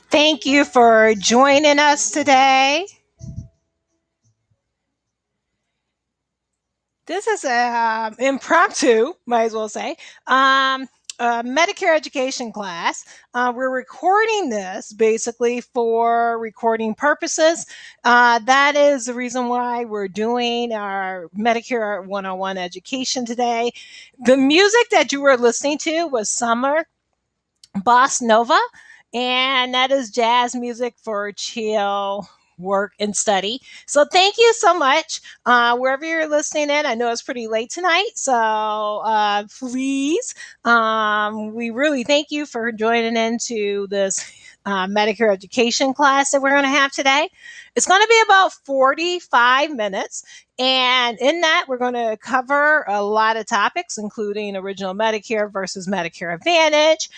Thank you for joining us today. This is a impromptu, might as well say, Medicare Education class. We're recording this basically for recording purposes. That is the reason why we're doing our Medicare 101 education today. The music that you were listening to was Summer Bossa Nova, and that is jazz music for chill work and study. So thank you so much. Wherever you're listening in, I know it's pretty late tonight, so please, we really thank you for joining into this Medicare education class that we're going to have today. It's going to be about 45 minutes. And in that, we're going to cover a lot of topics, including original Medicare versus Medicare Advantage,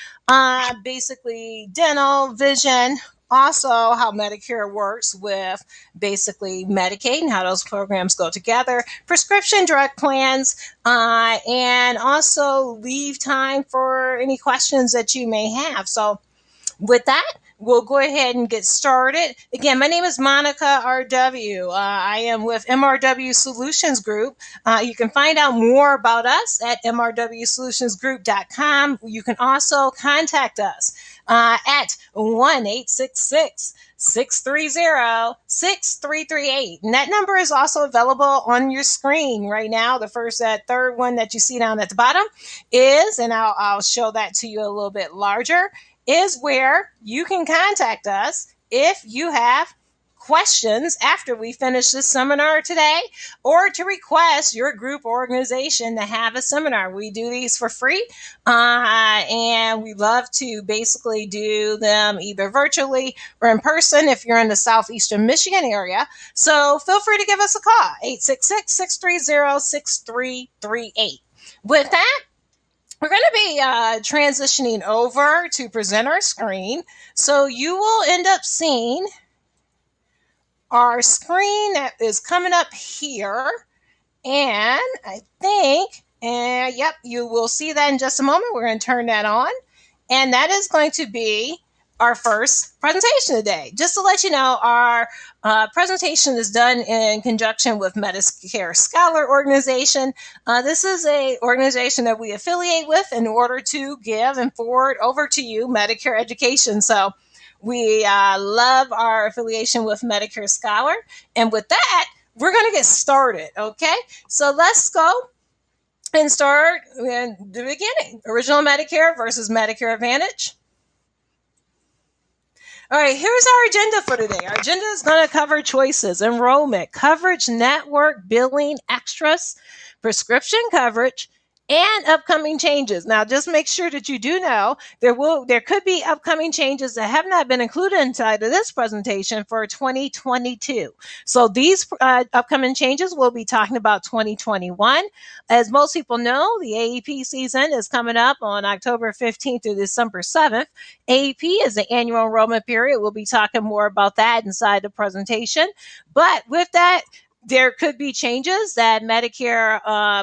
basically dental, vision, also how Medicare works with basically Medicaid and how those programs go together, prescription drug plans, and also leave time for any questions that you may have. So with that, we'll go ahead and get started. Again, my name is Monica RW. I am with MRW Solutions Group. You can find out more about us at mrwsolutionsgroup.com. You can also contact us at 1-866-630-6338. And that number is also available on your screen right now. That third one that you see down at the bottom is, and I'll show that to you a little bit larger, is where you can contact us if you have questions after we finish this seminar today, or to request your group or organization to have a seminar. We do these for free, and we love to basically do them either virtually or in person if you're in the southeastern Michigan area. So feel free to give us a call, 866-630-6338. With that, we're going to be transitioning over to present our screen. So you will end up seeing our screen that is coming up here. And I think, yep, you will see that in just a moment. We're going to turn that on. And that is going to be our first presentation today. Just to let you know, our presentation is done in conjunction with Medicare Scholar Organization. This is an organization that we affiliate with in order to give and forward over to you Medicare education. So we love our affiliation with Medicare Scholar. And with that, we're going to get started, okay? So let's go and start in the beginning. Original Medicare versus Medicare Advantage. All right, here's our agenda for today. Our agenda is going to cover choices, enrollment, coverage, network, billing, extras, prescription coverage, and upcoming changes. Now, just make sure that you do know there could be upcoming changes that have not been included inside of this presentation for 2022. So these upcoming changes, we'll be talking about 2021. As most people know, the AEP season is coming up on October 15th through December 7th. AEP is the annual enrollment period. We'll be talking more about that inside the presentation. But with that, there could be changes that Medicare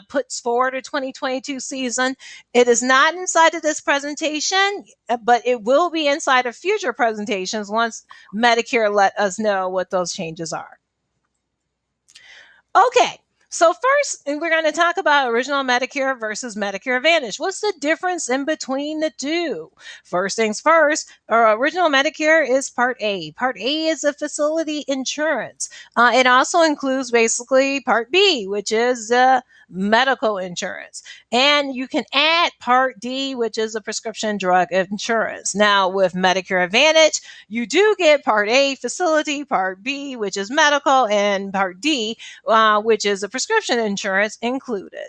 puts forward a 2022 season. It is not inside of this presentation, but it will be inside of future presentations once Medicare let us know what those changes are. Okay, so first, we're going to talk about original Medicare versus Medicare Advantage. What's the difference in between the two? First things first, original Medicare is Part A. Part A is a facility insurance. It also includes basically Part B, which is medical insurance. And you can add Part D, which is a prescription drug insurance. Now, with Medicare Advantage, you do get Part A, facility, Part B, which is medical, and Part D, which is a prescription insurance included.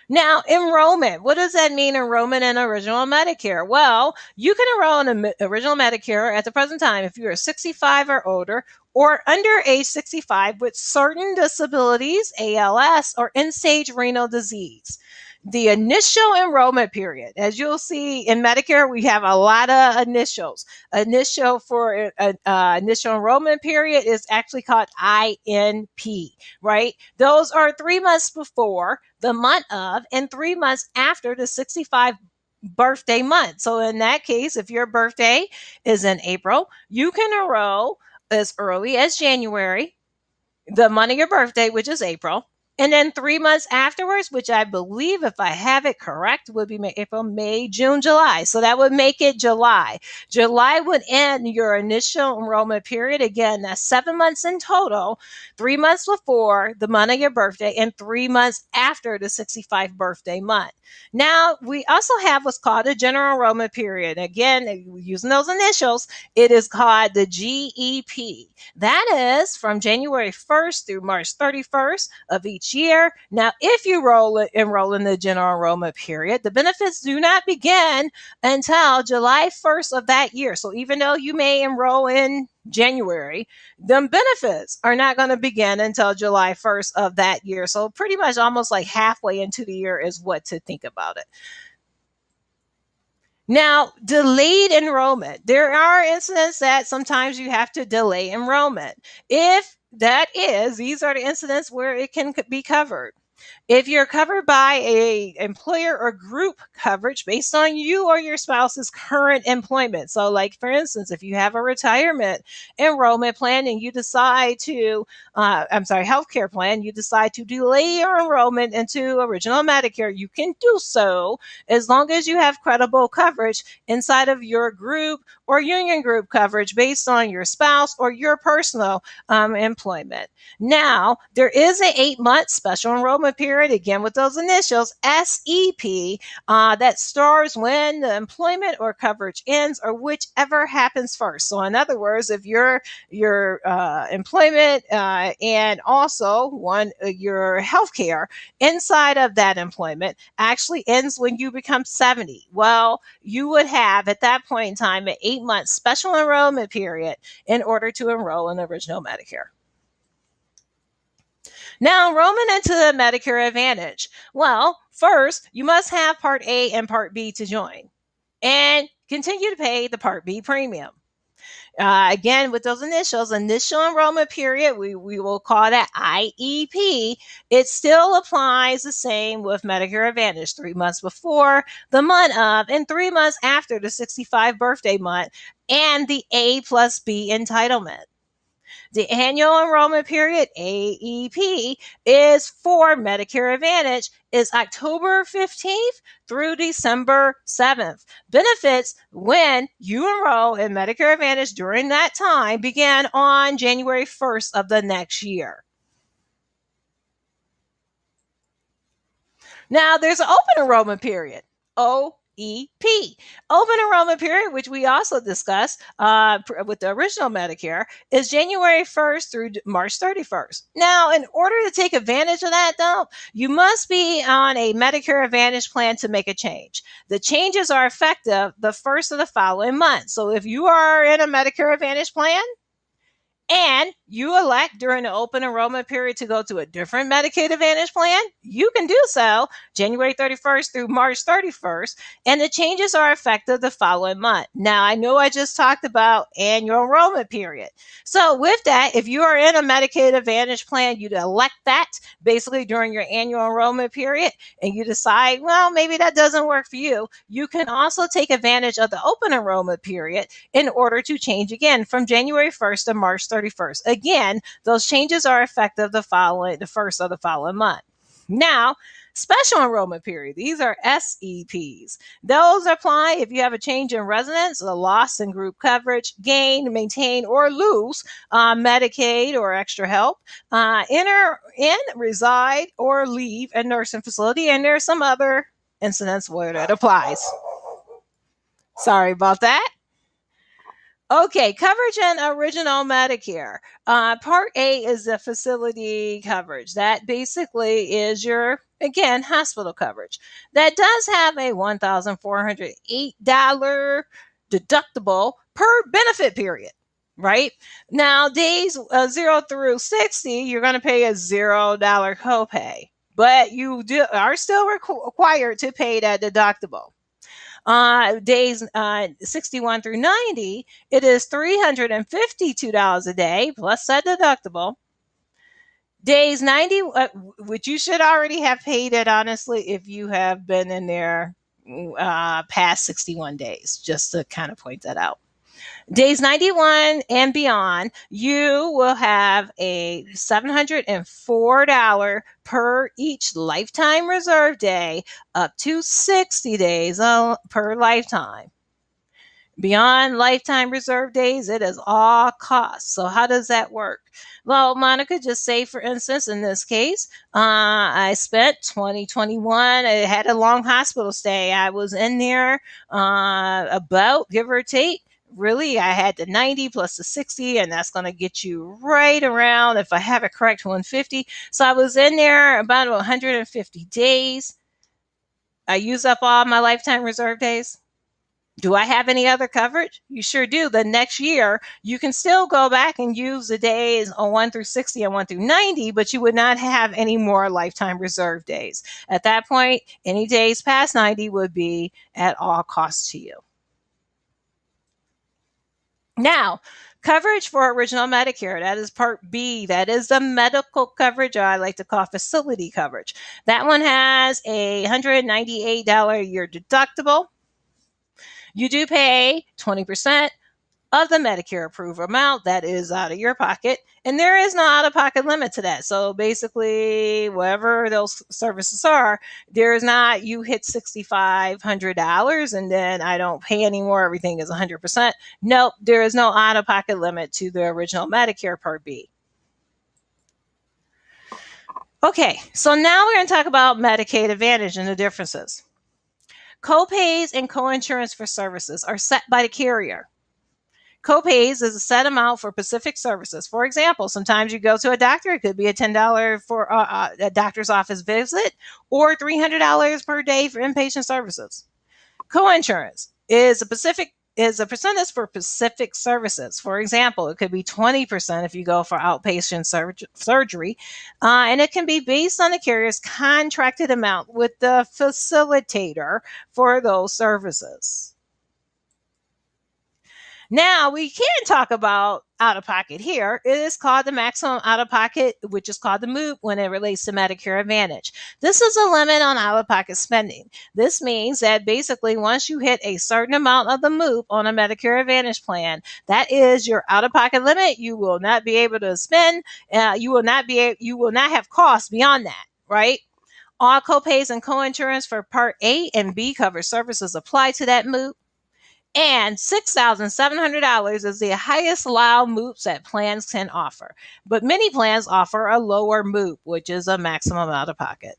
Now, enrollment. What does that mean, enrollment in original Medicare? Well, you can enroll in original Medicare at the present time if you are 65 or older or under age 65 with certain disabilities, ALS, or end-stage renal disease. The initial enrollment period, as you'll see in Medicare, we have a lot of initials. Initial for initial enrollment period is actually called INP, right? Those are 3 months before, the month of, and 3 months after the 65 birthday month. So in that case, if your birthday is in April, you can enroll as early as January, the month of your birthday, which is April. And then 3 months afterwards, which I believe, if I have it correct, would be April, May, June, July. So that would make it July. July would end your initial enrollment period. Again, that's 7 months in total, 3 months before the month of your birthday and 3 months after the 65th birthday month. Now, we also have what's called a general enrollment period. Again, using those initials, it is called the GEP. That is from January 1st through March 31st of each year. Now, if you enroll in the general enrollment period, the benefits do not begin until July 1st of that year. So even though you may enroll in January, the benefits are not going to begin until July 1st of that year. So pretty much almost like halfway into the year is what to think about it. Now, delayed enrollment. There are incidents that sometimes you have to delay enrollment. If that is, these are the incidents where it can be covered. If you're covered by a employer or group coverage based on you or your spouse's current employment. So like, for instance, if you have a retirement enrollment plan and you decide to, healthcare plan, you decide to delay your enrollment into original Medicare, you can do so as long as you have credible coverage inside of your group or union group coverage based on your spouse or your personal employment. Now, there is an 8-month special enrollment period, again with those initials, SEP, that starts when the employment or coverage ends or whichever happens first. So in other words, if your employment and also your healthcare inside of that employment actually ends when you become 70, well, you would have at that point in time an 8-month special enrollment period in order to enroll in original Medicare. Now, enrollment into the Medicare Advantage. Well, first, you must have Part A and Part B to join and continue to pay the Part B premium. Again, with those initials, initial enrollment period, we will call that IEP. It still applies the same with Medicare Advantage, 3 months before, the month of, and 3 months after the 65 birthday month, and the A plus B entitlement. The annual enrollment period, AEP, is for Medicare Advantage is October 15th through December 7th. Benefits when you enroll in Medicare Advantage during that time began on January 1st of the next year. Now, there's an open enrollment period, OE. Open enrollment period, which we also discussed with the original Medicare, is January 1st through March 31st. Now, in order to take advantage of that, though, you must be on a Medicare Advantage plan to make a change. The changes are effective the first of the following month. So if you are in a Medicare Advantage plan, and you elect during the open enrollment period to go to a different Medicaid Advantage plan, you can do so January 31st through March 31st, and the changes are effective the following month. Now, I know I just talked about annual enrollment period. So with that, if you are in a Medicaid Advantage plan, you'd elect that basically during your annual enrollment period, and you decide, well, maybe that doesn't work for you. You can also take advantage of the open enrollment period in order to change again from January 1st to March 31st. Again, those changes are effective the first of the following month. Now, special enrollment period. These are SEPs. Those apply if you have a change in residence, a loss in group coverage, gain, maintain, or lose Medicaid or extra help, enter in, reside, or leave a nursing facility, and there's some other incidents where that applies. Sorry about that. Okay, coverage in original Medicare. Part A is the facility coverage. That basically is your, again, hospital coverage. That does have a $1,408 deductible per benefit period, right? Now, days 0 through 60, you're going to pay a $0 copay, but you are still required to pay that deductible. Days 61 through 90, it is $352 a day plus that deductible. Days 90, which you should already have paid it, honestly, if you have been in there past 61 days, just to kind of point that out. Days 91 and beyond, you will have a $704 per each lifetime reserve day, up to 60 days per lifetime. Beyond lifetime reserve days, it is all costs. So how does that work? Well, Monica, just say, for instance, in this case, I spent 2021, I had a long hospital stay. I was in there about, give or take, really, I had the 90 plus the 60, and that's going to get you right around, if I have it correct, 150. So I was in there about 150 days. I used up all my lifetime reserve days. Do I have any other coverage? You sure do. The next year, you can still go back and use the days on 1 through 60 and 1 through 90, but you would not have any more lifetime reserve days. At that point, any days past 90 would be at all costs to you. Now, coverage for original Medicare, that is Part B. That is the medical coverage, or I like to call facility coverage. That one has a $198 a year deductible. You do pay 20% of the Medicare approved amount. That is out of your pocket. And there is no out-of-pocket limit to that. So basically, whatever those services are, there is not, you hit $6,500 and then I don't pay anymore, everything is 100%. Nope, there is no out-of-pocket limit to the original Medicare Part B. Okay, so now we're going to talk about Medicaid Advantage and the differences. Copays and coinsurance for services are set by the carrier. Copays is a set amount for specific services. For example, sometimes you go to a doctor, it could be a $10 for a doctor's office visit, or $300 per day for inpatient services. Coinsurance is a percentage for specific services. For example, it could be 20% if you go for outpatient surgery, and it can be based on the carrier's contracted amount with the facilitator for those services. Now, we can talk about out-of-pocket here. It is called the maximum out-of-pocket, which is called the MOOP when it relates to Medicare Advantage. This is a limit on out-of-pocket spending. This means that basically once you hit a certain amount of the MOOP on a Medicare Advantage plan, that is your out-of-pocket limit. You will not be able to spend. You will not have costs beyond that, right? All copays and coinsurance for Part A and B covered services apply to that MOOP. And $6,700 is the highest allowed MOOPs that plans can offer. But many plans offer a lower MOOP, which is a maximum out of pocket.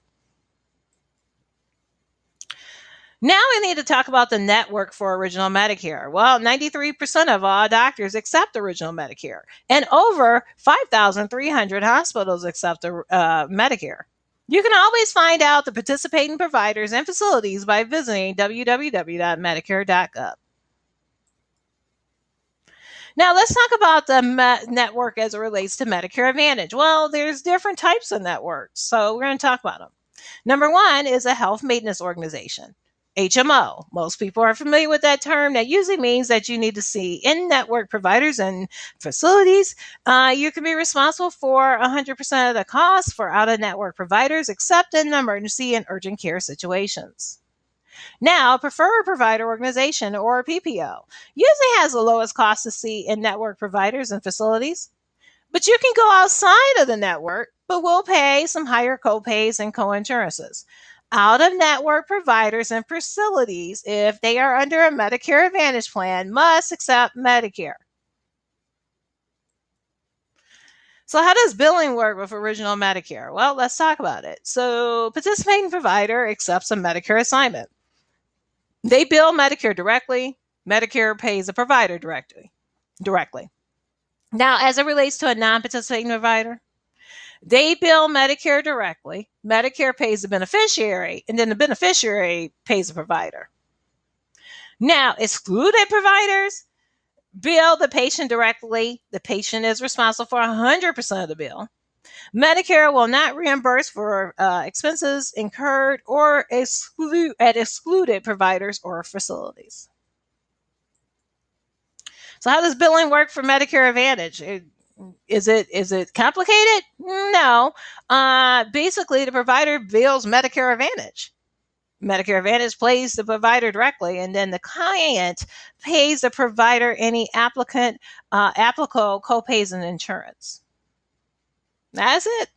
Now we need to talk about the network for Original Medicare. Well, 93% of all doctors accept Original Medicare, and over 5,300 hospitals accept Medicare. You can always find out the participating providers and facilities by visiting www.medicare.gov. Now, let's talk about the network as it relates to Medicare Advantage. Well, there's different types of networks, so we're going to talk about them. Number one is a health maintenance organization. HMO. Most people are familiar with that term. That usually means that you need to see in-network providers and facilities. You can be responsible for 100% of the costs for out-of-network providers, except in emergency and urgent care situations. Now, preferred provider organization, or PPO, usually has the lowest cost to see in-network providers and facilities. But you can go outside of the network, but will pay some higher copays and coinsurances. Out-of-network providers and facilities, if they are under a Medicare Advantage plan, must accept Medicare. So how does billing work with Original Medicare? Well, let's talk about it. So participating provider accepts a Medicare assignment. They bill Medicare directly. Medicare pays the provider directly. Now, as it relates to a non-participating provider, they bill Medicare directly. Medicare pays the beneficiary, and then the beneficiary pays the provider. Now, excluded providers bill the patient directly. The patient is responsible for 100% of the bill. Medicare will not reimburse for expenses incurred or excluded providers or facilities. So how does billing work for Medicare Advantage? Is it complicated? No. Basically, the provider bills Medicare Advantage. Medicare Advantage pays the provider directly, and then the client pays the provider any applicable copays and insurance. That's it.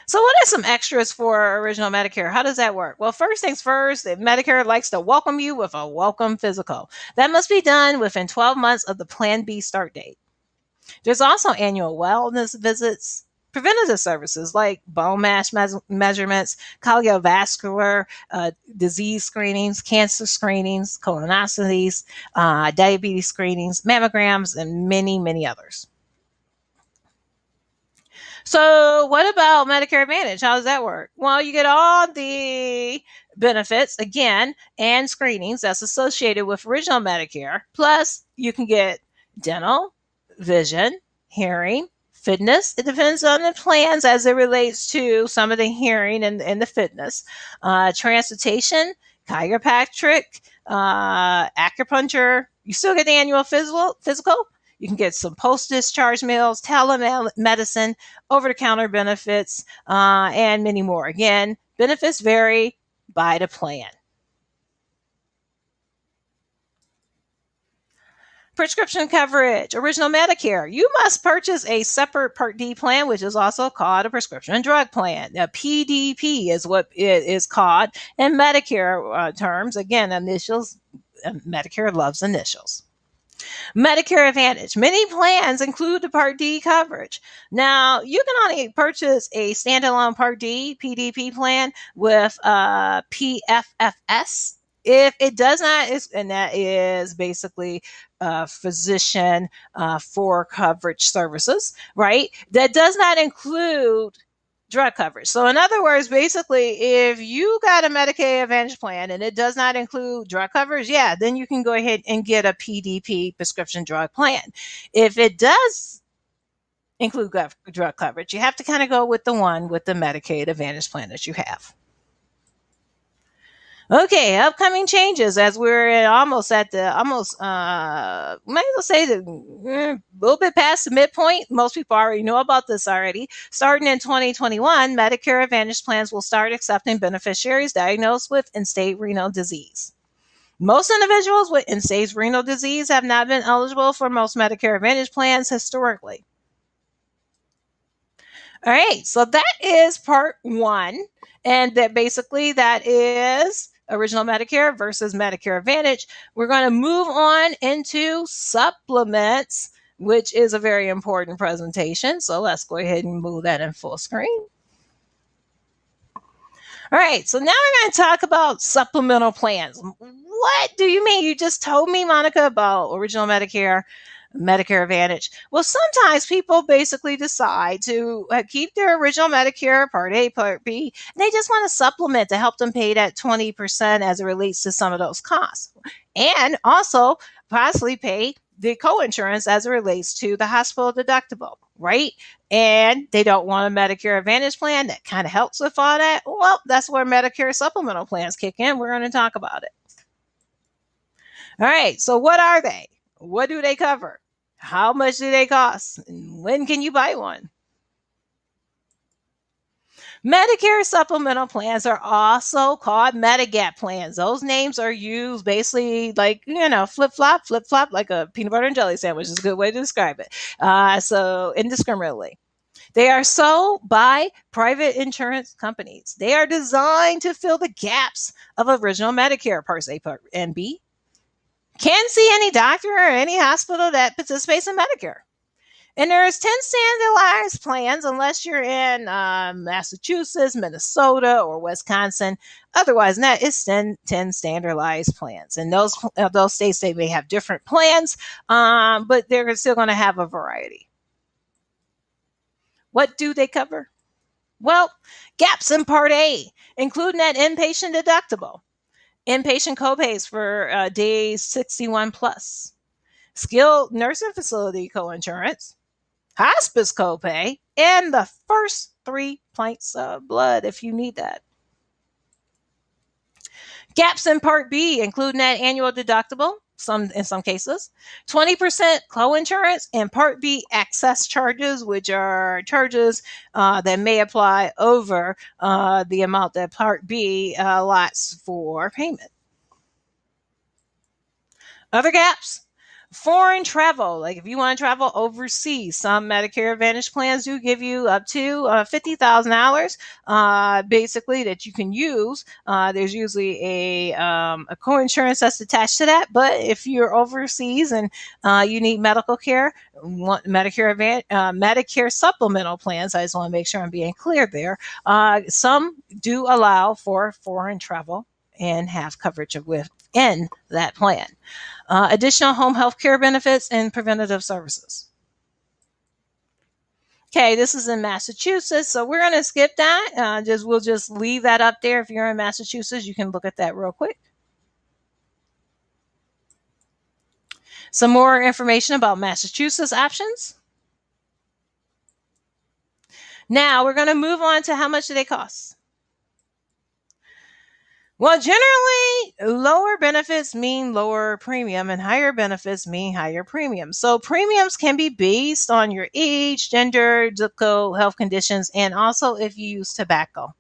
So what are some extras for Original Medicare? How does that work? Well, first things first, Medicare likes to welcome you with a welcome physical. That must be done within 12 months of the Plan B start date. There's also annual wellness visits, preventative services like bone mass measurements, cardiovascular disease screenings, cancer screenings, colonoscopies, diabetes screenings, mammograms, and many, many others. So what about Medicare Advantage? How does that work? Well, you get all the benefits, again, and screenings that's associated with Original Medicare. Plus, you can get dental, vision, hearing, fitness. It depends on the plans as it relates to some of the hearing and the fitness. Transportation, chiropractic, acupuncture. You still get the annual physical. You can get some post-discharge meals, telemedicine, over-the-counter benefits, and many more. Again, benefits vary by the plan. Prescription coverage, Original Medicare. You must purchase a separate Part D plan, which is also called a prescription drug plan. A PDP is what it is called in Medicare terms. Again, initials. Medicare loves initials. Medicare Advantage. Many plans include the Part D coverage. Now, you can only purchase a standalone Part D PDP plan with PFFS if it does not, and that is basically physician for coverage services, right? That does not include drug coverage. So in other words, basically, if you got a Medicare Advantage plan and it does not include drug coverage, yeah, then you can go ahead and get a PDP prescription drug plan. If it does include drug coverage, you have to kind of go with the one with the Medicaid Advantage plan that you have. Okay, upcoming changes as we're almost might as well say a little bit past the midpoint. Most people already know about this already. Starting in 2021, Medicare Advantage plans will start accepting beneficiaries diagnosed with end-stage renal disease. Most individuals with end-stage renal disease have not been eligible for most Medicare Advantage plans historically. All right, so that is part one. And that is Original Medicare versus Medicare Advantage. We're going to move on into supplements, which is a very important presentation. So let's go ahead and move that in full screen. All right, so now we're going to talk about supplemental plans. What do you mean? You just told me, Monica, about original Medicare, Medicare Advantage. Well, sometimes people basically decide to keep their original Medicare Part A, Part B, and they just want to supplement to help them pay that 20% as it relates to some of those costs. And also possibly pay the co-insurance as it relates to the hospital deductible, right? And they don't want a Medicare Advantage plan that kind of helps with all that. Well, that's where Medicare supplemental plans kick in. We're going to talk about it. All right, so what are they? What do they cover? How much do they cost? And when can you buy one? Medicare supplemental plans are also called Medigap plans. Those names are used basically like, flip flop, like a peanut butter and jelly sandwich is a good way to describe it. So indiscriminately. They are sold by private insurance companies. They are designed to fill the gaps of original Medicare Part A, Part and B. Can't see any doctor or any hospital that participates in Medicare. And there's 10 standardized plans unless you're in Massachusetts, Minnesota, or Wisconsin. Otherwise, that is 10 standardized plans. And those states, they may have different plans, but they're still going to have a variety. What do they cover? Well, gaps in Part A, including that inpatient deductible, inpatient copays for days 61 plus, skilled nursing facility coinsurance, hospice copay, and the first 3 pints of blood if you need that. Gaps in Part B, including that annual deductible, in some cases, 20% co-insurance, and Part B excess charges, which are charges that may apply over the amount that Part B allots for payment. Other gaps. Foreign travel, like if you want to travel overseas, some Medicare Advantage plans do give you up to $50,000 basically that you can use. There's usually a co-insurance that's attached to that, but if you're overseas and you need medical care, want Medicare supplemental plans, I just want to make sure I'm being clear there. Some do allow for foreign travel and have coverage within that plan. Additional home health care benefits and preventative services. Okay, this is in Massachusetts, so we're going to skip that. We'll just leave that up there. If you're in Massachusetts, you can look at that real quick. Some more information about Massachusetts options. Now we're going to move on to how much do they cost. Well, generally, lower benefits mean lower premium and higher benefits mean higher premium. So premiums can be based on your age, gender, zip code, health conditions, and also if you use tobacco.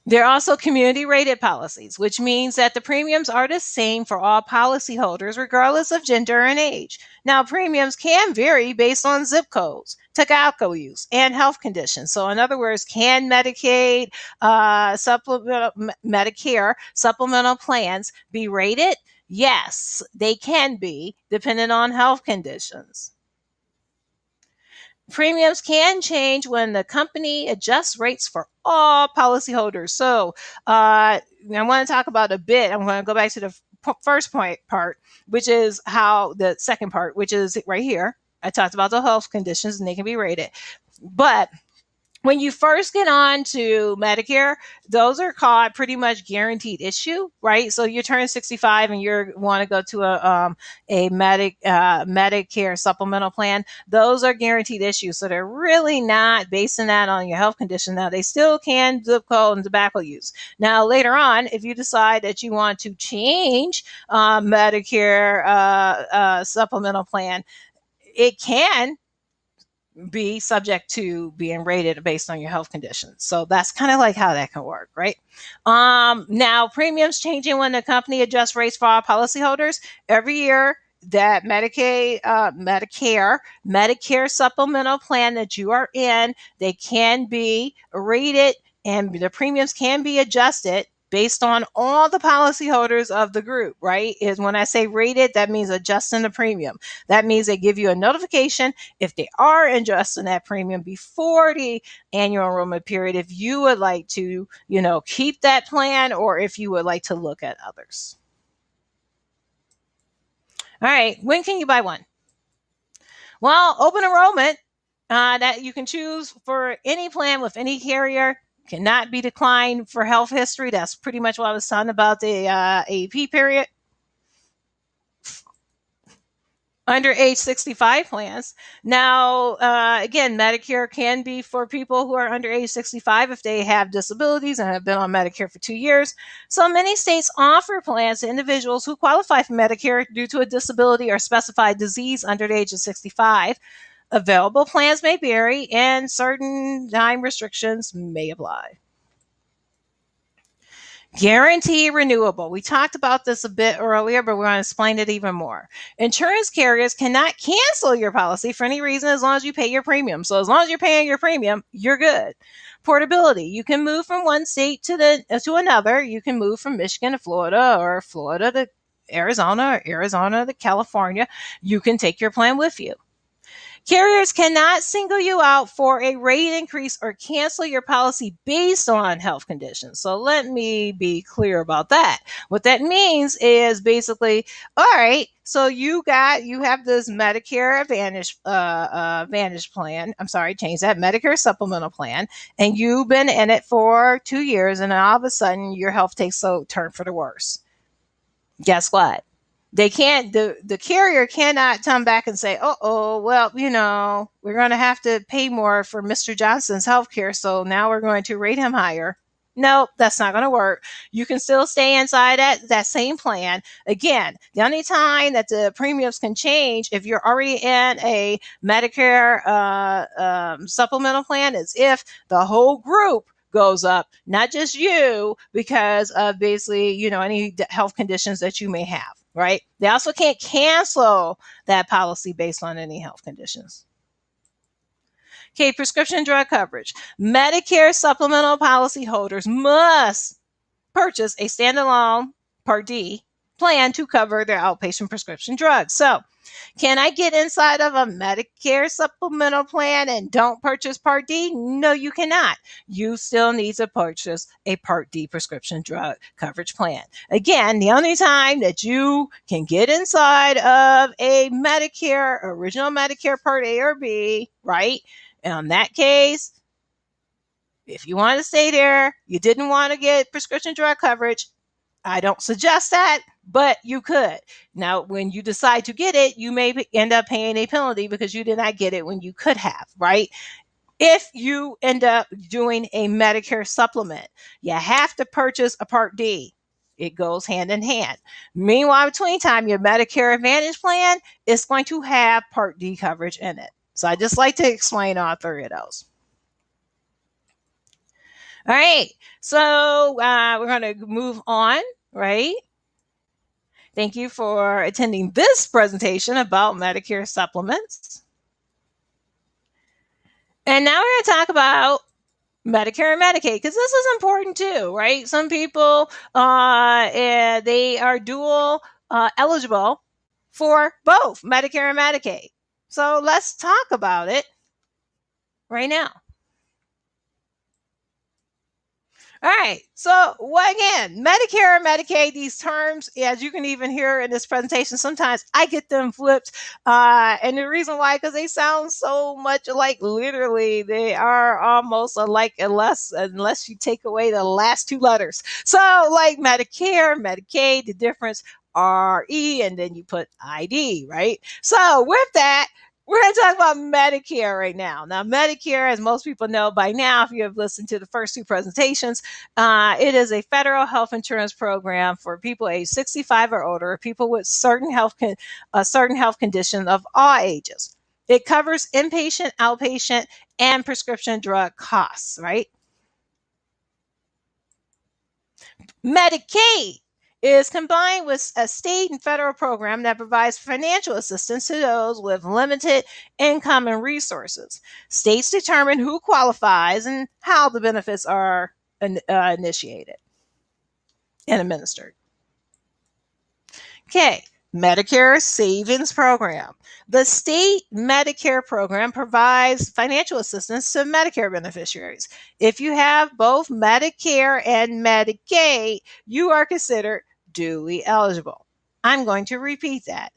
There are also community rated policies, which means that the premiums are the same for all policyholders, regardless of gender and age. Now, premiums can vary based on zip codes, tobacco use, and health conditions. So, in other words, can Medicare supplemental plans be rated? Yes, they can be, depending on health conditions. Premiums can change when the company adjusts rates for all policyholders. So I want to talk about a bit. I'm going to go back to the first part, which is how the second part, which is right here. I talked about the health conditions and they can be rated. But when you first get on to Medicare, those are called pretty much guaranteed issue, right? So you turn 65 and you want to go to a Medicare supplemental plan. Those are guaranteed issues. So they're really not basing that on your health condition. Now, they still can zip code and tobacco use. Now, later on, if you decide that you want to change Medicare supplemental plan, it can be subject to being rated based on your health conditions. So that's kind of like how that can work, right? Now, premiums changing when the company adjusts rates for all policyholders. Every year, that Medicare supplemental plan that you are in, they can be rated and the premiums can be adjusted based on all the policyholders of the group, right? Is when I say rated, that means adjusting the premium. That means they give you a notification if they are adjusting that premium before the annual enrollment period, if you would like to, keep that plan or if you would like to look at others. All right, when can you buy one? Well, open enrollment that you can choose for any plan with any carrier cannot be declined for health history. That's pretty much what I was talking about the AEP period. Under age 65 plans. Now, again, Medicare can be for people who are under age 65 if they have disabilities and have been on Medicare for 2 years. So many states offer plans to individuals who qualify for Medicare due to a disability or specified disease under the age of 65. Available plans may vary and certain time restrictions may apply. Guarantee renewable. We talked about this a bit earlier, but we're going to explain it even more. Insurance carriers cannot cancel your policy for any reason as long as you pay your premium. So as long as you're paying your premium, you're good. Portability. You can move from one state to another. You can move from Michigan to Florida or Florida to Arizona or Arizona to California. You can take your plan with you. Carriers cannot single you out for a rate increase or cancel your policy based on health conditions. So let me be clear about that. What that means is basically, all right, so you have this Medicare Advantage Advantage plan. I'm sorry, change that, Medicare Supplemental Plan, and you've been in it for 2 years, and then all of a sudden your health takes a turn for the worse. Guess what? They can't, the carrier cannot come back and say, well, we're going to have to pay more for Mr. Johnson's health care, so now we're going to rate him higher. Nope, that's not going to work. You can still stay inside that same plan. Again, the only time that the premiums can change if you're already in a Medicare supplemental plan is if the whole group goes up, not just you, because of basically, any health conditions that you may have, right? They also can't cancel that policy based on any health conditions. Okay, prescription drug coverage. Medicare supplemental policy holders must purchase a standalone Part D plan to cover their outpatient prescription drugs. So, can I get inside of a Medicare supplemental plan and don't purchase Part D? No, you cannot. You still need to purchase a Part D prescription drug coverage plan. Again, the only time that you can get inside of a original Medicare Part A or B, right? And in that case, if you want to stay there, you didn't want to get prescription drug coverage, I don't suggest that, but you could. Now, when you decide to get it, you may end up paying a penalty because you did not get it when you could have, right? If you end up doing a Medicare supplement, you have to purchase a Part D. It goes hand in hand. Meanwhile, between time, your Medicare Advantage plan is going to have Part D coverage in it. So I just like to explain all three of those. All right, so we're going to move on, right? Thank you for attending this presentation about Medicare supplements. And now we're going to talk about Medicare and Medicaid, because this is important too, right? Some people, they are dual eligible for both Medicare and Medicaid. So let's talk about it right now. All right, so again, Medicare and Medicaid, these terms, as you can even hear in this presentation, sometimes I get them flipped. And the reason why, because they sound so much alike. Literally, they are almost alike unless you take away the last two letters. So like Medicare, Medicaid, the difference RE, and then you put ID, right? So with that, we're going to talk about Medicare right now. Now, Medicare, as most people know by now, if you have listened to the first two presentations, it is a federal health insurance program for people age 65 or older, people with certain health conditions of all ages. It covers inpatient, outpatient, and prescription drug costs, right? Medicaid is combined with a state and federal program that provides financial assistance to those with limited income and resources. States determine who qualifies and how the benefits are initiated. and administered. Okay, Medicare Savings Program. The state Medicare program provides financial assistance to Medicare beneficiaries. If you have both Medicare and Medicaid, you are considered duly eligible. I'm going to repeat that.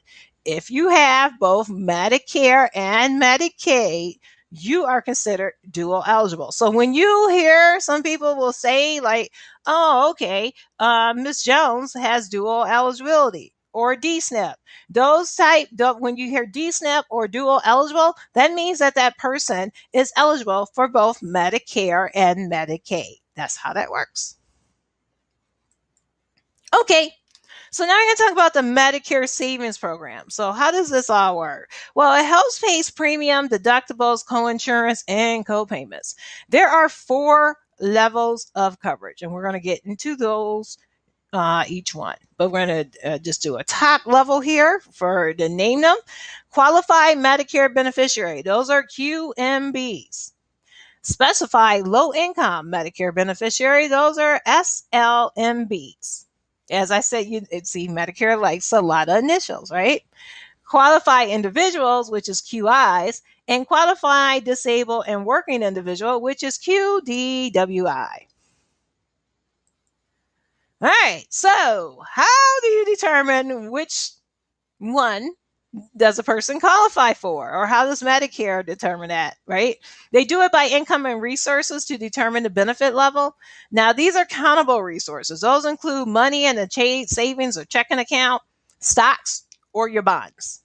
If you have both Medicare and Medicaid, you are considered dual eligible. So when you hear some people will say like, oh, okay, Ms. Jones has dual eligibility or DSNP. When you hear DSNP or dual eligible, that means that that person is eligible for both Medicare and Medicaid. That's how that works. Okay, so now we're going to talk about the Medicare Savings Program. So how does this all work? Well, it helps pay premium, deductibles, coinsurance, and copayments. There are 4 levels of coverage, and we're going to get into those each one. But we're going to just do a top level here for to name them. Qualified Medicare Beneficiary. Those are QMBs. Specified Low Income Medicare Beneficiary. Those are SLMBs. As I said, see, Medicare likes a lot of initials, right? Qualified Individuals, which is QIs, and Qualified Disabled and Working Individual, which is QDWI. All right, so how do you determine which one does a person qualify for, or how does Medicare determine that, right? They do it by income and resources to determine the benefit level. Now, these are countable resources. Those include money in a savings or checking account, stocks, or your bonds.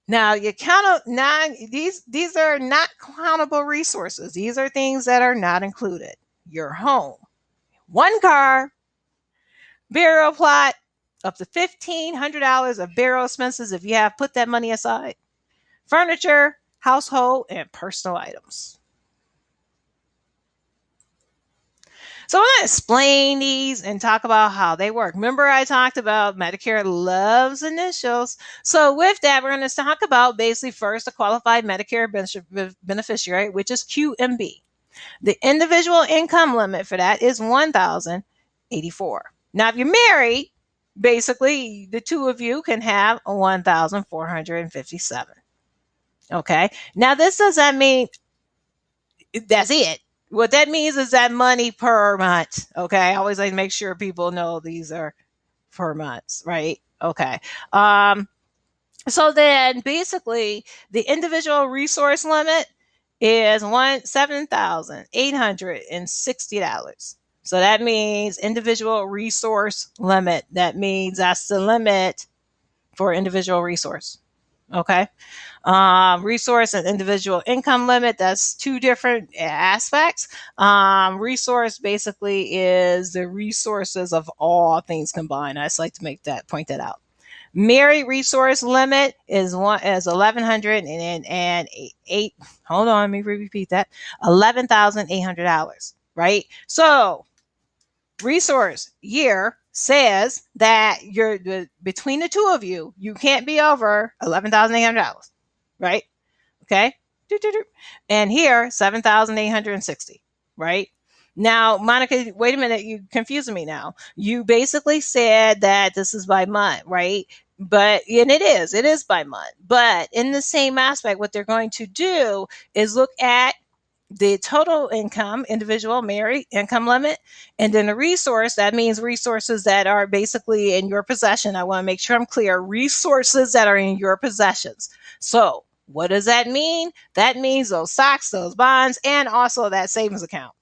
Now, these are not countable resources. These are things that are not included. Your home, 1 car, burial plot, up to $1,500 of burial expenses if you have put that money aside, furniture, household, and personal items. So I'm going to explain these and talk about how they work. Remember, I talked about Medicare loves initials. So with that, we're going to talk about basically first a qualified Medicare beneficiary, which is QMB. The individual income limit for that is $1,084. Now, if you're married, basically the two of you can have $1,457. Okay. Now, this doesn't mean that's it. What that means is that money per month. Okay. I always like to make sure people know these are per months, right? Okay. So then basically the individual resource limit is $7,860. So that means individual resource limit. That means that's the limit for individual resource. Okay. Resource and individual income limit, that's 2 different aspects. Resource basically is the resources of all things combined. I just like to point that out. Married resource limit is 1,108. Hold on, let me repeat that. $11,800, right? So resource year says that between the two of you, you can't be over $11,800, right? Okay. And here, 7,860, right? Now, Monica, wait a minute, you're confusing me now. You basically said that this is by month, right? And it is by month. But in the same aspect, what they're going to do is look at the total income, individual married income limit, and then the resource. That means resources that are basically in your possession. I want to make sure I'm clear. Resources that are in your possessions. So what does that mean? That means those stocks, those bonds, and also that savings account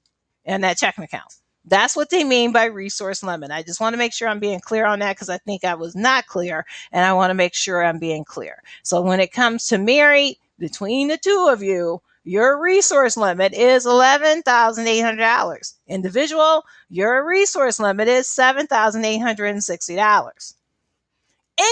and that checking account. That's what they mean by resource limit. I just want to make sure I'm being clear on that because I think I was not clear, and I want to make sure I'm being clear. So when it comes to married, between the two of you, your resource limit is $11,800. Individual, your resource limit is $7,860.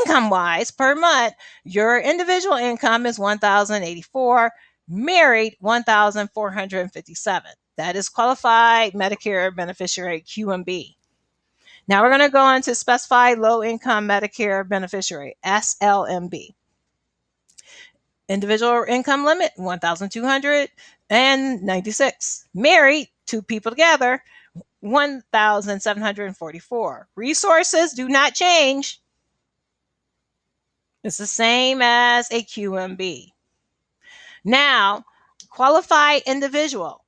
Income-wise, per month, your individual income is $1,084. Married, $1,457. That is qualified Medicare beneficiary QMB. Now we're going to go on to specified low income Medicare beneficiary SLMB. Individual income limit, $1,296. Married, 2 people together, $1,744. Resources do not change. It's the same as a QMB. Now, qualified individual.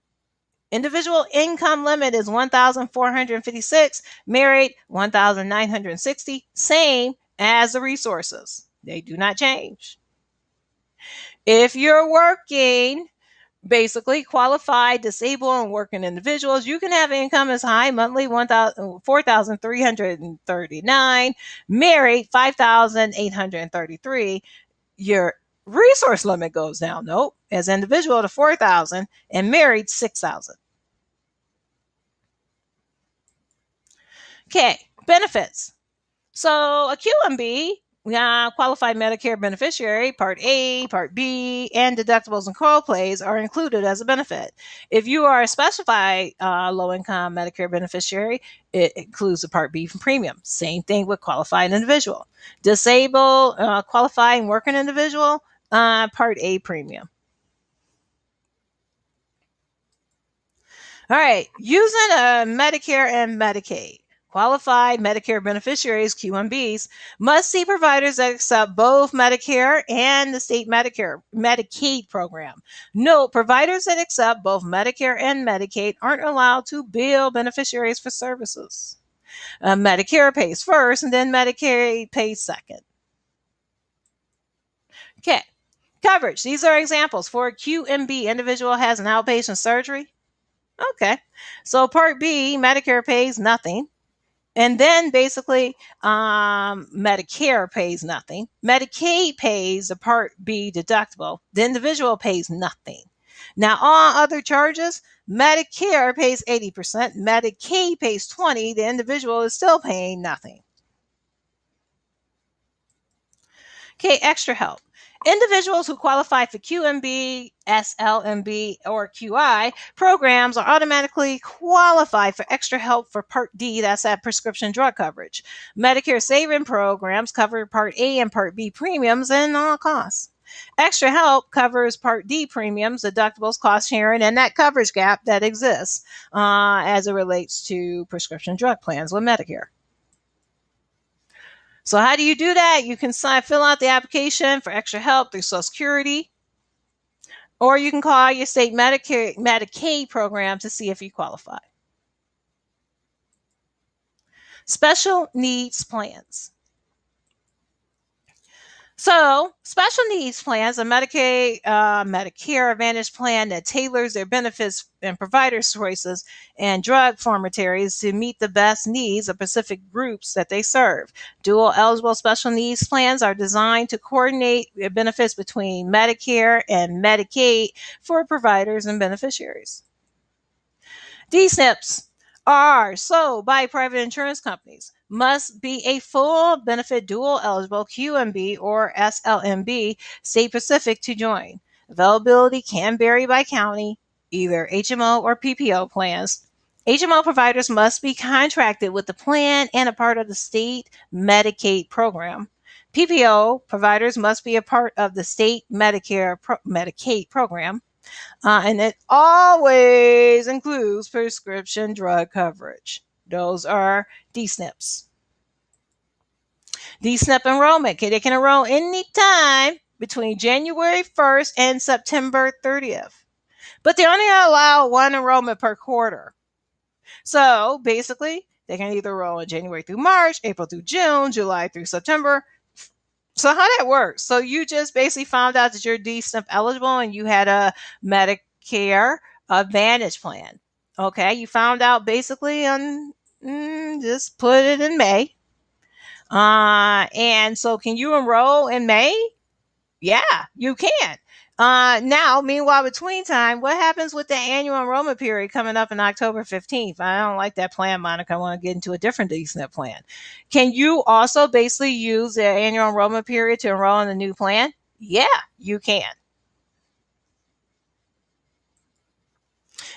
Individual income limit is 1,456. Married, 1,960. Same as the resources. They do not change. If you're working, basically qualified, disabled, and working individuals, you can have income as high monthly 4,339, married 5,833. Your resource limit goes down. Nope, as individual to 4,000 and married 6,000. Okay, benefits. So a QMB, qualified Medicare beneficiary, Part A, Part B, and deductibles and co-pays are included as a benefit. If you are a specified low-income Medicare beneficiary, it includes the Part B premium. Same thing with qualified individual. Disabled, qualifying working individual, Part A premium. All right, using a Medicare and Medicaid. Qualified Medicare beneficiaries, QMBs, must see providers that accept both Medicare and the state Medicaid program. Note, providers that accept both Medicare and Medicaid aren't allowed to bill beneficiaries for services. Medicare pays first, and then Medicaid pays second. Okay, coverage. These are examples. For a QMB, individual has an outpatient surgery. Okay, so Part B, Medicare pays nothing. And then basically, Medicare pays nothing. Medicaid pays the Part B deductible. The individual pays nothing. Now, all other charges, Medicare pays 80%, Medicaid pays 20%, the individual is still paying nothing. Okay, extra help. Individuals who qualify for QMB, Slmb, or QI programs are automatically qualified for extra help for Part D, that's that prescription drug coverage. Medicare saving programs cover Part A and Part B premiums and all costs. Extra help covers Part D premiums, deductibles, cost sharing, and that coverage gap that exists as it relates to prescription drug plans with Medicare. So how do you do that? You can fill out the application for extra help through Social Security, or you can call your state Medicaid program to see if you qualify. Special needs plans. So, special needs plans, a Medicare Advantage plan that tailors their benefits and providers' choices and drug formularies to meet the best needs of specific groups that they serve. Dual eligible special needs plans are designed to coordinate benefits between Medicare and Medicaid for providers and beneficiaries. DSNPs are sold by private insurance companies, must be a full benefit dual eligible QMB or Slmb state specific to join. Availability can vary by county, either HMO or PPO plans. HMO providers must be contracted with the plan and a part of the state Medicaid program. PPO providers must be a part of the state Medicaid program. And it always includes prescription drug coverage. Those are DSNPs. DSNP enrollment. They can enroll anytime between January 1st and September 30th. But they only allow one enrollment per quarter. So basically, they can either enroll in January through March, April through June, July through September. So how that works? So you just basically found out that you're DSNP eligible and you had a Medicare Advantage plan. Okay, you found out basically on just put it in May. And so can you enroll in May? Yeah, you can. Now, meanwhile, between time, what happens with the annual enrollment period coming up in October 15th? I don't like that plan, Monica. I want to get into a different DSNP plan. Can you also basically use the annual enrollment period to enroll in the new plan? Yeah, you can.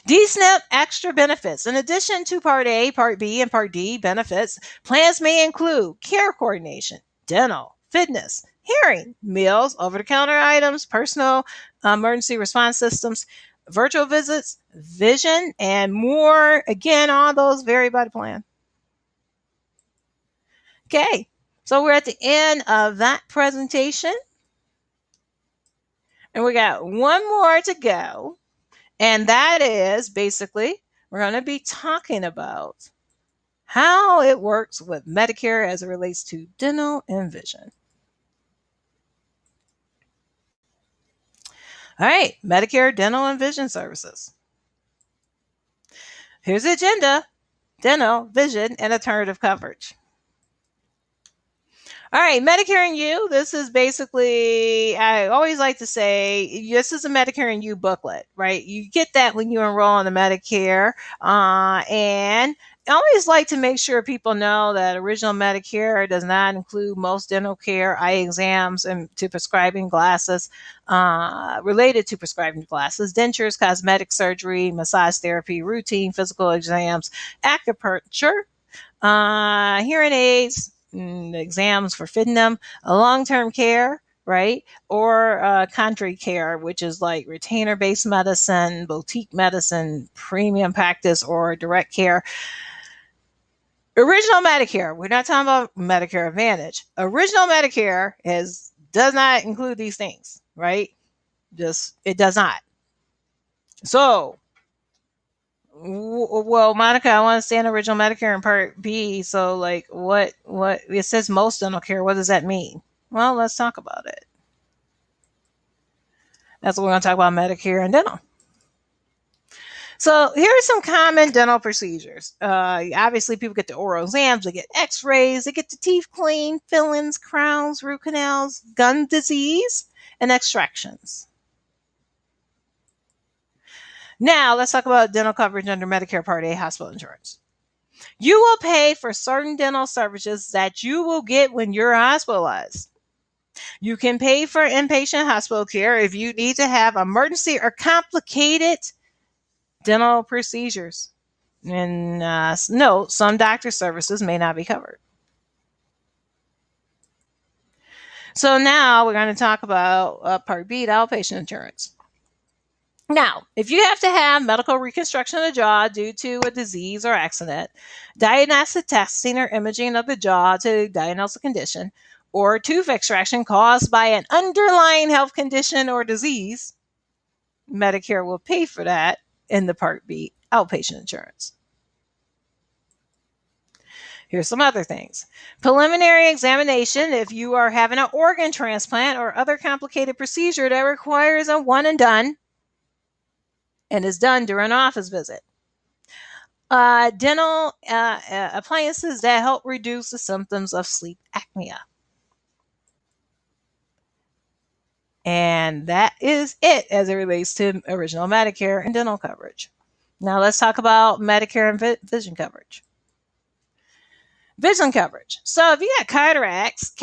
DSNP extra benefits. In addition to Part A, Part B, and Part D benefits, plans may include care coordination, dental, fitness, hearing, meals, over-the-counter items, personal emergency response systems, virtual visits, vision, and more. Again, all those vary by the plan. Okay, so we're at the end of that presentation, and we got one more to go, and that is basically we're going to be talking about how it works with Medicare as it relates to dental and vision. All right, Medicare, dental, and vision services. Here's the agenda: dental, vision, and alternative coverage. All right, Medicare and You. This is basically, I always like to say, this is a Medicare and You booklet, right? You get that when you enroll in the Medicare. And I always like to make sure people know that original Medicare does not include most dental care, eye exams, and to prescribing glasses, related to prescribing glasses, dentures, cosmetic surgery, massage therapy, routine physical exams, acupuncture, hearing aids, exams for fitting them, long-term care, right? Or country care, which is like retainer-based medicine, boutique medicine, premium practice, or direct care. Original Medicare, we're not talking about Medicare Advantage. Original Medicare does not include these things, right? It does not. So, well, Monica, I want to stay in original Medicare in Part B. So, like, what it says most dental care. What does that mean? Well, let's talk about it. That's what we're going to talk about: Medicare and dental. So, here are some common dental procedures. Obviously, people get the oral exams, they get X-rays, they get the teeth cleaned, fillings, crowns, root canals, gum disease, and extractions. Now, let's talk about dental coverage under Medicare Part A hospital insurance. You will pay for certain dental services that you will get when you're hospitalized. You can pay for inpatient hospital care if you need to have emergency or complicated dental procedures. And note, some doctor services may not be covered. So now we're going to talk about Part B, the outpatient insurance. Now, if you have to have medical reconstruction of the jaw due to a disease or accident, diagnostic testing or imaging of the jaw to diagnose a condition, or tooth extraction caused by an underlying health condition or disease, Medicare will pay for that in the Part B outpatient insurance. Here's some other things. Preliminary examination if you are having an organ transplant or other complicated procedure that requires a one and done and is done during an office visit. Dental appliances that help reduce the symptoms of sleep apnea. And that is it as it relates to original Medicare and dental coverage. Now let's talk about Medicare and vision coverage. Vision coverage. So if you got cataracts,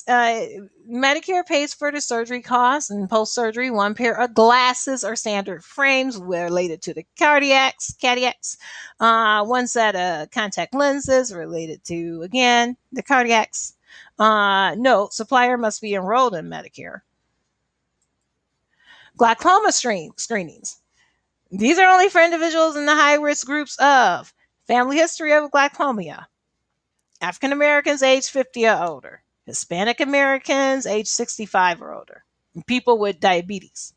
Medicare pays for the surgery costs, and post-surgery, one pair of glasses or standard frames related to the cataracts. One set of contact lenses related to, again, the cardiacs. Note, supplier must be enrolled in Medicare. Glaucoma screenings. These are only for individuals in the high-risk groups of family history of glaucoma, African Americans age 50 or older, Hispanic Americans age 65 or older, and people with diabetes.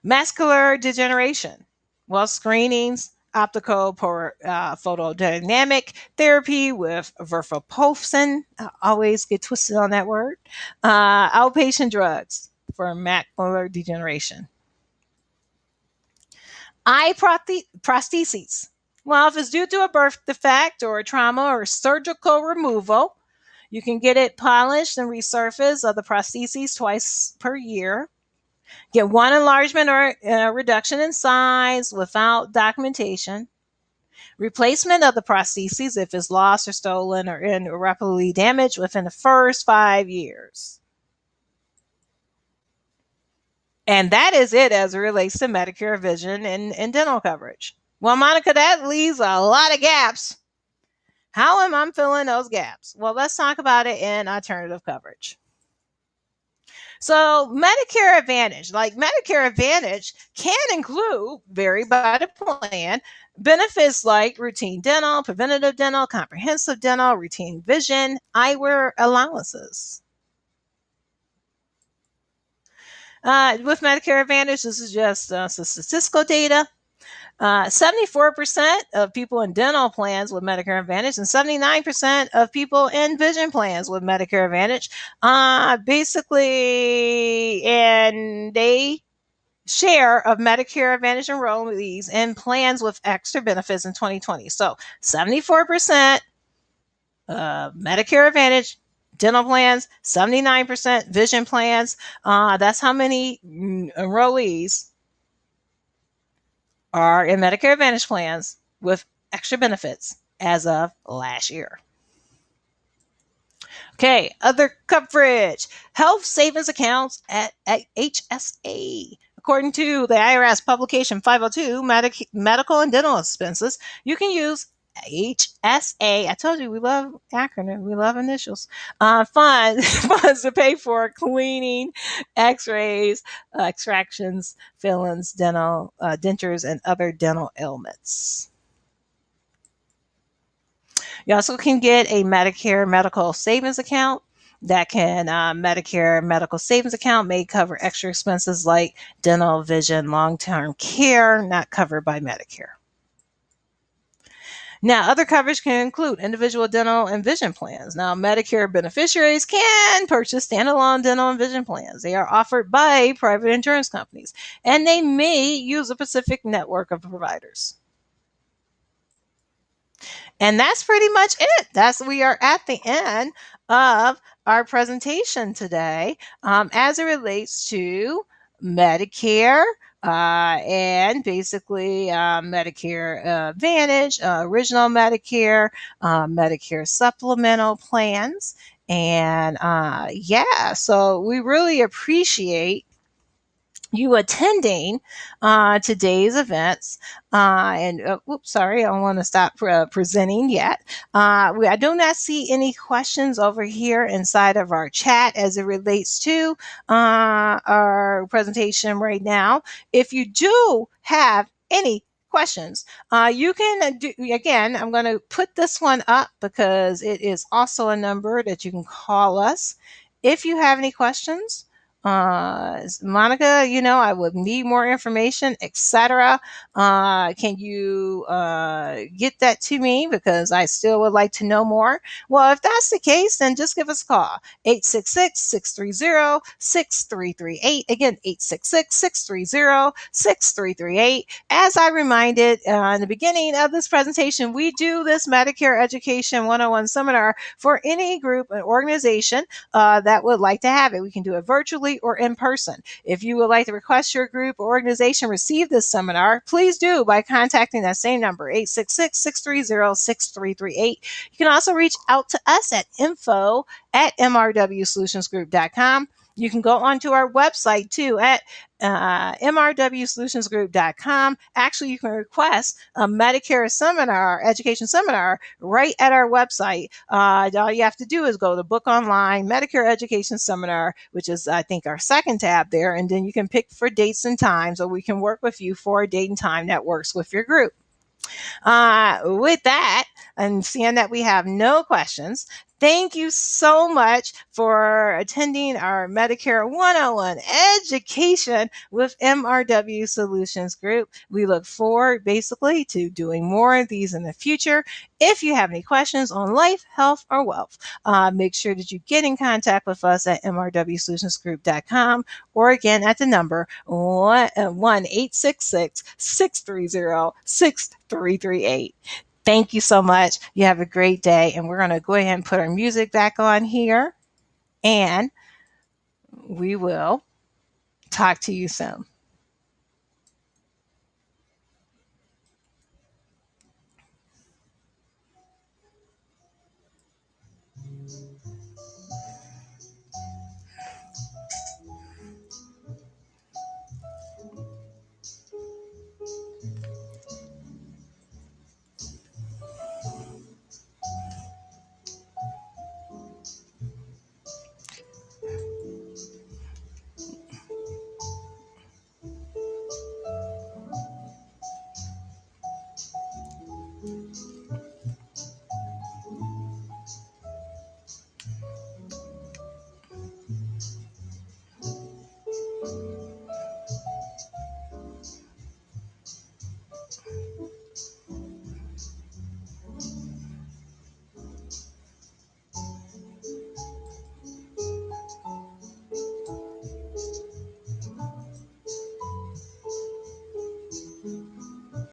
Macular degeneration. Well, screenings, optical photodynamic therapy with verfopofin. I always get twisted on that word. Outpatient drugs for macular degeneration. Eye prostheses. Well, if it's due to a birth defect or a trauma or surgical removal, you can get it polished and resurfaced of the prostheses twice per year. Get one enlargement or reduction in size without documentation. Replacement of the prostheses if it's lost or stolen or irreparably damaged within the first 5 years. And that is it as it relates to Medicare, vision, and dental coverage. Well, Monica, that leaves a lot of gaps. How am I filling those gaps? Well, let's talk about it in alternative coverage. So Medicare Advantage, like Medicare Advantage can include, vary by the plan, benefits like routine dental, preventative dental, comprehensive dental, routine vision, eyewear allowances. With Medicare Advantage, this is just some statistical data. 74% of people in dental plans with Medicare Advantage and 79% of people in vision plans with Medicare Advantage. Basically, and they share of Medicare Advantage enrollees in plans with extra benefits in 2020. So 74% Medicare Advantage dental plans, 79% vision plans. That's how many enrollees are in Medicare Advantage plans with extra benefits as of last year. Okay, other coverage. Health savings accounts at HSA. According to the IRS publication 502, medical and dental expenses, you can use HSA. I told you we love acronyms, we love initials. Funds to pay for cleaning, X-rays, extractions, fillings, dental, dentures, and other dental ailments. You also can get a Medicare medical savings account. That can Medicare medical savings account may cover extra expenses like dental, vision, long-term care not covered by Medicare. Now, other coverage can include individual dental and vision plans. Now, Medicare beneficiaries can purchase standalone dental and vision plans. They are offered by private insurance companies, and they may use a specific network of providers. And that's pretty much it. We are at the end of our presentation today as it relates to Medicare and basically Medicare Advantage, original Medicare, Medicare supplemental plans. And so we really appreciate you attending today's events. Sorry, I don't want to stop presenting yet. I do not see any questions over here inside of our chat as it relates to our presentation right now. If you do have any questions, you can do, again, I'm going to put this one up because it is also a number that you can call us if you have any questions. Monica, I would need more information, etc. Can you get that to me because I still would like to know more? Well, if that's the case, then just give us a call. 866-630-6338. Again, 866-630-6338. As I reminded in the beginning of this presentation, we do this Medicare Education 101 seminar for any group and organization that would like to have it. We can do it virtually or in person. If you would like to request your group or organization receive this seminar, please do by contacting that same number, 866-630-6338. You can also reach out to us at info@MRWSolutionsGroup.com. You can go onto our website too at MRWSolutionsGroup.com. Actually, you can request a Medicare seminar, education seminar, right at our website. All you have to do is go to Book Online, Medicare Education Seminar, which is, I think, our second tab there, and then you can pick for dates and times, or we can work with you for a date and time that works with your group. With that, and seeing that we have no questions, thank you so much for attending our Medicare 101 education with MRW Solutions Group. We look forward basically to doing more of these in the future. If you have any questions on life, health, or wealth, make sure that you get in contact with us at MRWSolutionsGroup.com or again at the number 1-866-630-6338. Thank you so much. You have a great day. And we're going to go ahead and put our music back on here. And we will talk to you soon.